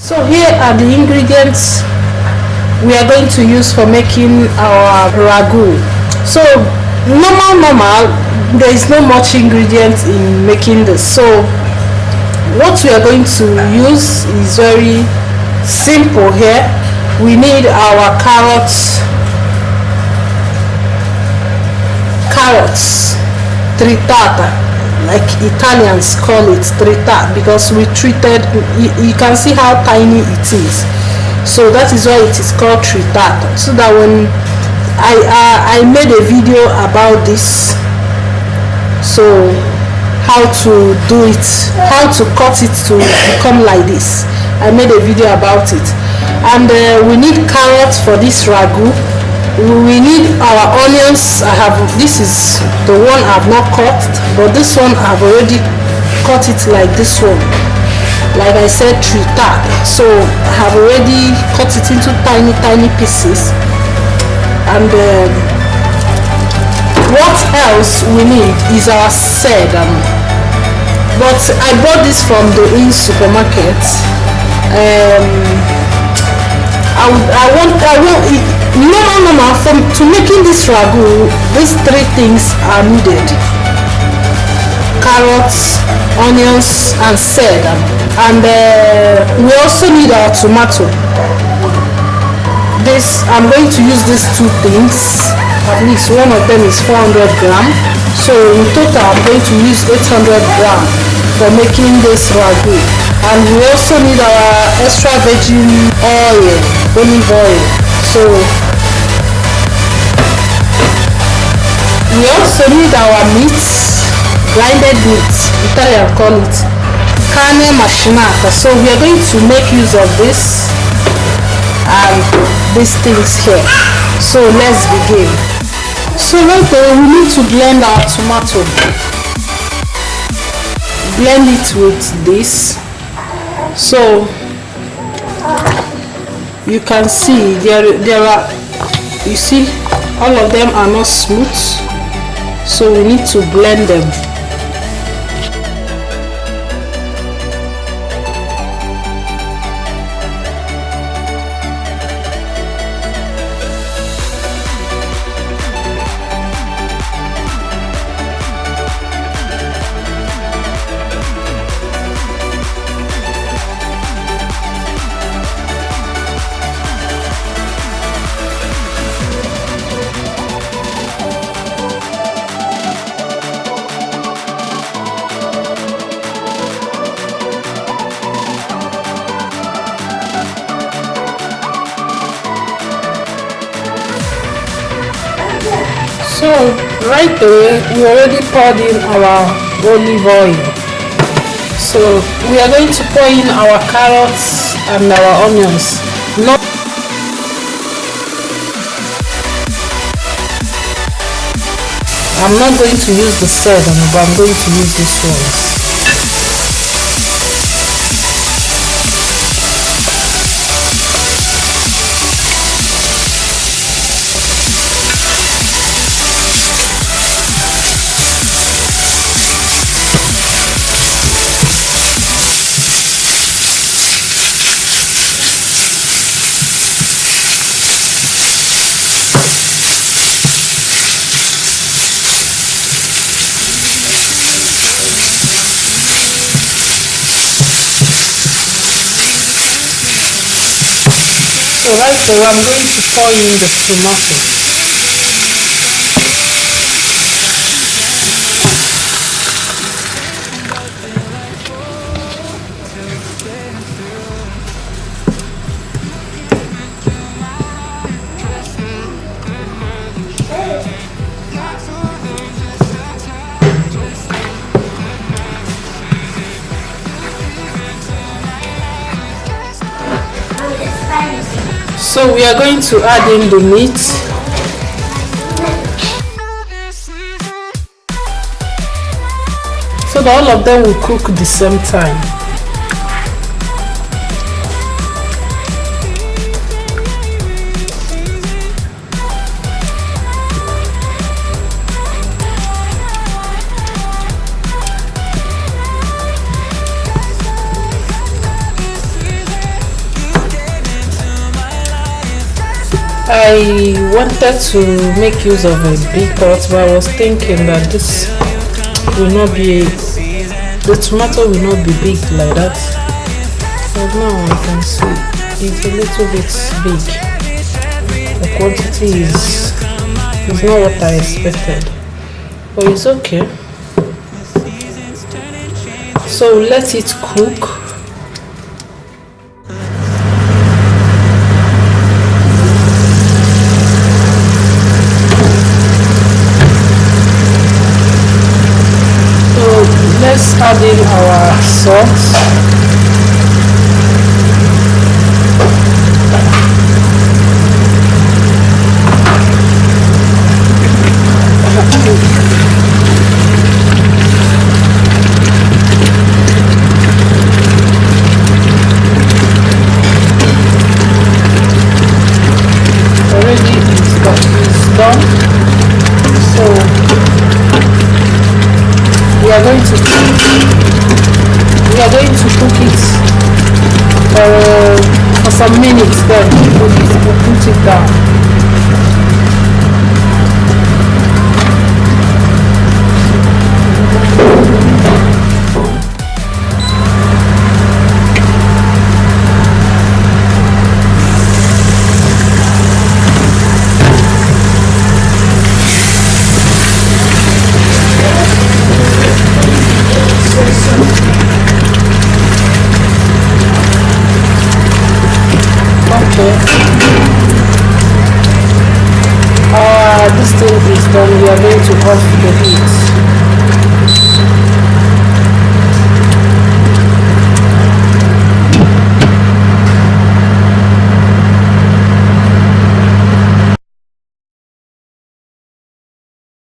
So here are the ingredients we are going to use for making our ragu. So normal, there is not much ingredient in making this. So what we are going to use is very simple here. We need our carrots, tritata, like Italians call it tritata, because we treated, you can see how tiny it is, so that is why it is called tritata. So that when I made a video about this, so how to do it, how to cut it to become like this, I made a video about it. And we need carrots for this ragu. We need our onions. This is the one I've not cut, but this one I've already cut it like this one, like I said, tritata. So I have already cut it into tiny pieces. And what else we need is our sesame, but I bought this from the supermarket. To making this ragu, these three things are needed: carrots, onions, and sesame. And we also need our tomato. I'm going to use these two things. At least one of them is 400 gram. So in total I'm going to use 800 gram for making this ragu. And we also need our extra virgin oil, olive oil. So we also need our meat, grinded meat, Italian call it carne machinata. So we are going to make use of this and these things here. So let's begin. So right there, we need to blend our tomato. Blend it with this. So you can see there are, you see, all of them are not smooth, so we need to blend them. So right away we already poured in our olive oil. So we are going to pour in our carrots and our onions. I'm not going to use the sesame, but I'm going to use this one. So right there, I'm going to pour in the tomato. So we are going to add in the meat. So that all of them will cook at the same time. I wanted to make use of a big pot, but I was thinking that this will not be, the tomato will not be big like that. But now I can see it's a little bit big. The quantity is not what I expected, but it's okay. So let it cook. Let's add in our salt. Already it's done. So we are going to cook it for some minutes. Then we'll put it down. This thing is done. We are going to off the heat.